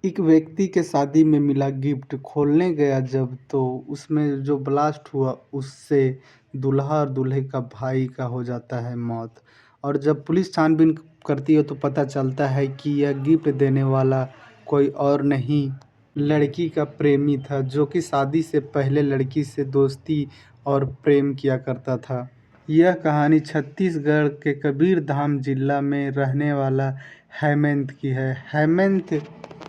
एक व्यक्ति के शादी में मिला गिफ्ट खोलने गया जब तो उसमें जो ब्लास्ट हुआ उससे दूल्हा और दूल्हे का भाई का हो जाता है मौत। और जब पुलिस छानबीन करती है तो पता चलता है कि यह गिफ्ट देने वाला कोई और नहीं, लड़की का प्रेमी था जो कि शादी से पहले लड़की से दोस्ती और प्रेम किया करता था। यह कहानी छत्तीसगढ़ के कबीरधाम जिला में रहने वाला हेमंत की है। हेमंत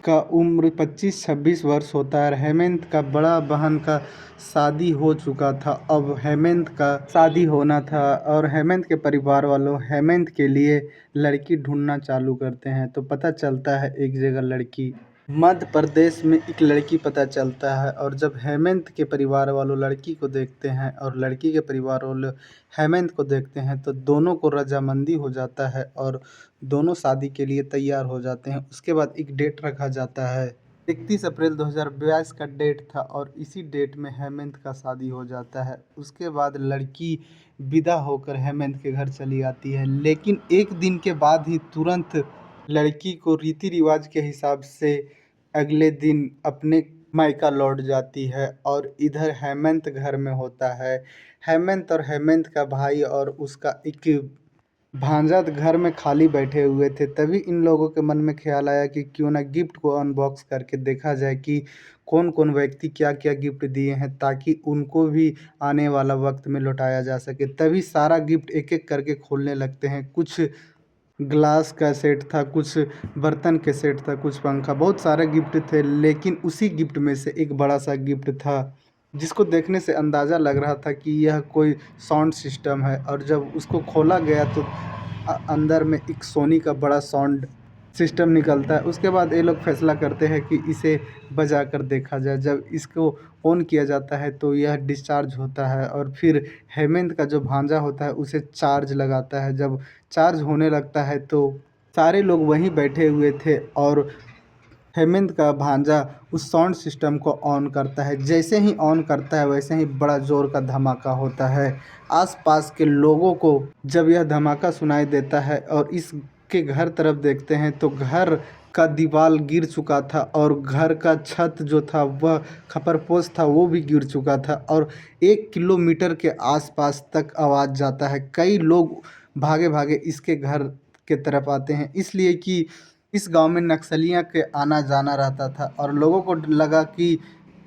का उम्र 25-26 वर्ष होता है। हेमंत का बड़ा बहन का शादी हो चुका था। अब हेमंत का शादी होना था और हेमंत के परिवार वालों हेमंत के लिए लड़की ढूंढना चालू करते हैं। तो पता चलता है एक जगह लड़की मध्य प्रदेश में एक लड़की पता चलता है। और जब हेमंत के परिवार वालों लड़की को देखते हैं और लड़की के परिवार वालों हेमंत को देखते हैं तो दोनों को रजामंदी हो जाता है और दोनों शादी के लिए तैयार हो जाते हैं। उसके बाद एक डेट रखा जाता है। 31 अप्रैल 2022 का डेट था और इसी डेट में हेमंत का शादी हो जाता है। उसके बाद लड़की विदा होकर हेमंत के घर चली आती है, लेकिन एक दिन के बाद ही तुरंत लड़की को रीति रिवाज के हिसाब से अगले दिन अपने मायका लौट जाती है। और इधर हेमंत घर में होता है। हेमंत और हेमंत का भाई और उसका एक भांजा घर में खाली बैठे हुए थे। तभी इन लोगों के मन में ख्याल आया कि क्यों ना गिफ्ट को अनबॉक्स करके देखा जाए कि कौन कौन व्यक्ति क्या क्या गिफ्ट दिए हैं, ताकि उनको भी आने वाला वक्त में लौटाया जा सके। तभी सारा गिफ्ट एक एक करके खोलने लगते हैं। कुछ ग्लास का सेट था, कुछ बर्तन के सेट था, कुछ पंखा, बहुत सारे गिफ्ट थे। लेकिन उसी गिफ्ट में से एक बड़ा सा गिफ्ट था जिसको देखने से अंदाज़ा लग रहा था कि यह कोई साउंड सिस्टम है। और जब उसको खोला गया तो अंदर में एक सोनी का बड़ा साउंड सिस्टम निकलता है। उसके बाद ये लोग फैसला करते हैं कि इसे बजा कर देखा जाए। जब इसको ऑन किया जाता है तो यह डिस्चार्ज होता है और फिर हेमंत का जो भांजा होता है उसे चार्ज लगाता है। जब चार्ज होने लगता है तो सारे लोग वहीं बैठे हुए थे और हेमंत का भांजा उस साउंड सिस्टम को ऑन करता है। जैसे ही ऑन करता है वैसे ही बड़ा ज़ोर का धमाका होता है। आसपास के लोगों को जब यह धमाका सुनाई देता है और इसके घर तरफ देखते हैं तो घर का दीवार गिर चुका था और घर का छत जो था वह खपरपोश था, वो भी गिर चुका था। और 1 किलोमीटर के आसपास तक आवाज़ जाता है। कई लोग भागे भागे इसके घर के तरफ आते हैं, इसलिए कि इस गांव में नक्सलियों के आना जाना रहता था और लोगों को लगा कि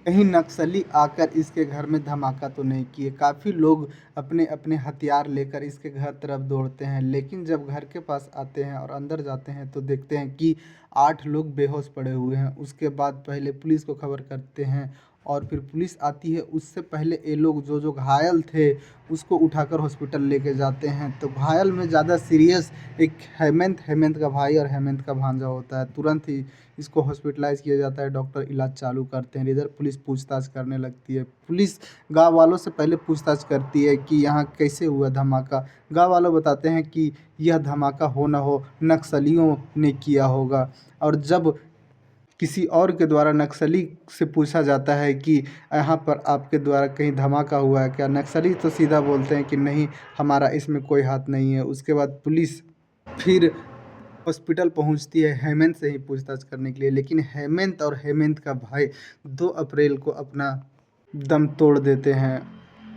कहीं नक्सली आकर इसके घर में धमाका तो नहीं किए। काफ़ी लोग अपने अपने हथियार लेकर इसके घर तरफ दौड़ते हैं, लेकिन जब घर के पास आते हैं और अंदर जाते हैं तो देखते हैं कि 8 लोग बेहोश पड़े हुए हैं। उसके बाद पहले पुलिस को खबर करते हैं और फिर पुलिस आती है। उससे पहले ये लोग जो जो घायल थे उसको उठाकर हॉस्पिटल लेके जाते हैं। तो घायल में ज़्यादा सीरियस एक हेमंत का भाई और हेमंत का भांजा होता है। तुरंत ही इसको हॉस्पिटलाइज़ किया जाता है। डॉक्टर इलाज चालू करते हैं। इधर पुलिस पूछताछ करने लगती है। पुलिस गाँव वालों से पहले पूछताछ करती है कि यहाँ कैसे हुआ धमाका। गाँव वालों बताते हैं कि यह धमाका हो ना हो नक्सलियों ने किया होगा। और जब किसी और के द्वारा नक्सली से पूछा जाता है कि यहाँ पर आपके द्वारा कहीं धमाका हुआ है क्या, नक्सली तो सीधा बोलते हैं कि नहीं, हमारा इसमें कोई हाथ नहीं है। उसके बाद पुलिस फिर हॉस्पिटल पहुंचती है हेमंत से ही पूछताछ करने के लिए। लेकिन हेमंत और हेमंत का भाई 2 अप्रैल को अपना दम तोड़ देते हैं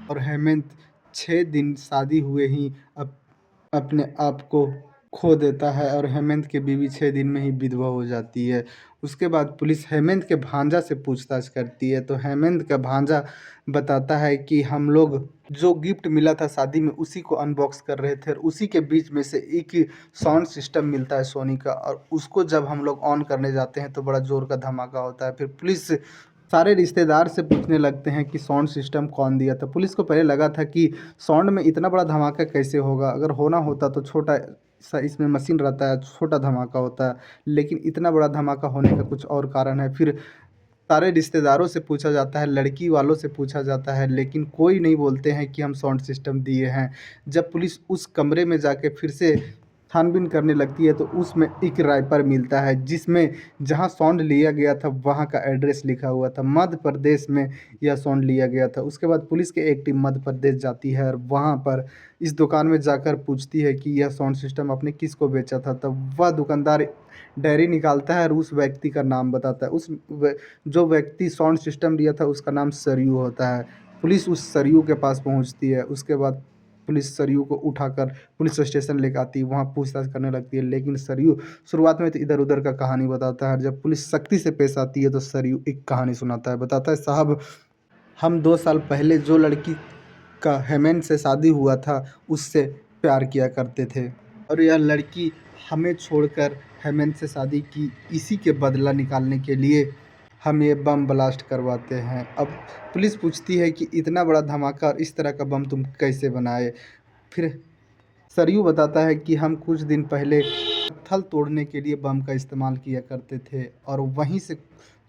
और हेमंत 6 दिन शादी हुए ही अपने आप को खो देता है और हेमंत की बीवी 6 दिन में ही विधवा हो जाती है। उसके बाद पुलिस हेमंत के भांजा से पूछताछ करती है तो हेमंत का भांजा बताता है कि हम लोग जो गिफ्ट मिला था शादी में उसी को अनबॉक्स कर रहे थे और उसी के बीच में से एक साउंड सिस्टम मिलता है सोनी का, और उसको जब हम लोग ऑन करने जाते हैं तो बड़ा ज़ोर का धमाका होता है। फिर पुलिस सारे रिश्तेदार से पूछने लगते हैं कि साउंड सिस्टम कौन दिया था। पुलिस को पहले लगा था कि साउंड में इतना बड़ा धमाका कैसे होगा, अगर होना होता तो छोटा सा इसमें मशीन रहता है, छोटा धमाका होता है। लेकिन इतना बड़ा धमाका होने का कुछ और कारण है। फिर सारे रिश्तेदारों से पूछा जाता है, लड़की वालों से पूछा जाता है, लेकिन कोई नहीं बोलते हैं कि हम साउंड सिस्टम दिए हैं। जब पुलिस उस कमरे में जाके फिर से छानबीन करने लगती है तो उसमें एक राइपर मिलता है जिसमें जहां साउंड लिया गया था वहां का एड्रेस लिखा हुआ था। मध्य प्रदेश में यह साउंड लिया गया था। उसके बाद पुलिस की एक टीम मध्य प्रदेश जाती है और वहां पर इस दुकान में जाकर पूछती है कि यह साउंड सिस्टम आपने किसको बेचा था। तब वह दुकानदार डायरी निकालता है और उस व्यक्ति का नाम बताता है। जो व्यक्ति साउंड सिस्टम दिया था उसका नाम सरयू होता है। पुलिस उस सरयू के पास पहुँचती है, उसके बाद पुलिस सरयू को उठाकर पुलिस स्टेशन लेके आती है, वहाँ पूछताछ करने लगती है। लेकिन सरयू शुरुआत में तो इधर-उधर का कहानी बताता है और जब पुलिस सख्ती से पेश आती है तो सरयू एक कहानी सुनाता है। बताता है, साहब हम 2 साल पहले जो लड़की का हेमंत से शादी हुआ था उससे प्यार किया करते थे और यह लड़की हमें छोड़कर हेमंत से शादी की। इसी के बदला निकालने के लिए हम ये बम ब्लास्ट करवाते हैं। अब पुलिस पूछती है कि इतना बड़ा धमाका और इस तरह का बम तुम कैसे बनाए? फिर सरयू बताता है कि हम कुछ दिन पहले पत्थर तोड़ने के लिए बम का इस्तेमाल किया करते थे और वहीं से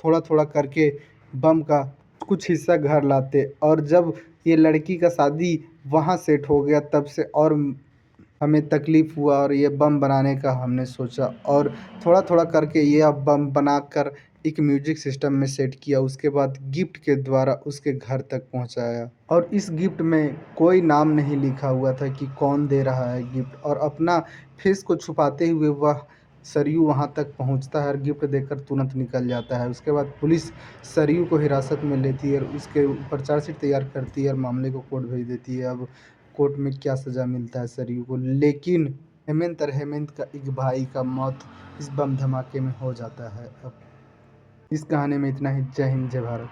थोड़ा-थोड़ा करके बम का कुछ हिस्सा घर लाते और जब ये लड़की का शादी वहाँ सेट हो गया तब से और हमें तकलीफ़ हुआ और ये बम बनाने का हमने सोचा और थोड़ा-थोड़ा करके ये अब बम बनाकर एक म्यूज़िक सिस्टम में सेट किया। उसके बाद गिफ्ट के द्वारा उसके घर तक पहुँचाया और इस गिफ्ट में कोई नाम नहीं लिखा हुआ था कि कौन दे रहा है गिफ्ट और अपना फेस को छुपाते हुए वह सरयू वहाँ तक पहुँचता है और गिफ्ट देकर तुरंत निकल जाता है। उसके बाद पुलिस सरयू को हिरासत में लेती है और उसके ऊपर चार्जशीट तैयार करती है और मामले को कोर्ट भेज देती है। अब कोर्ट में क्या सज़ा मिलता है सरयू को, लेकिन हेमंत का एक भाई का मौत इस बम धमाके में हो जाता है। अब इस कहानी में इतना ही। जय हिंद, जय भारत।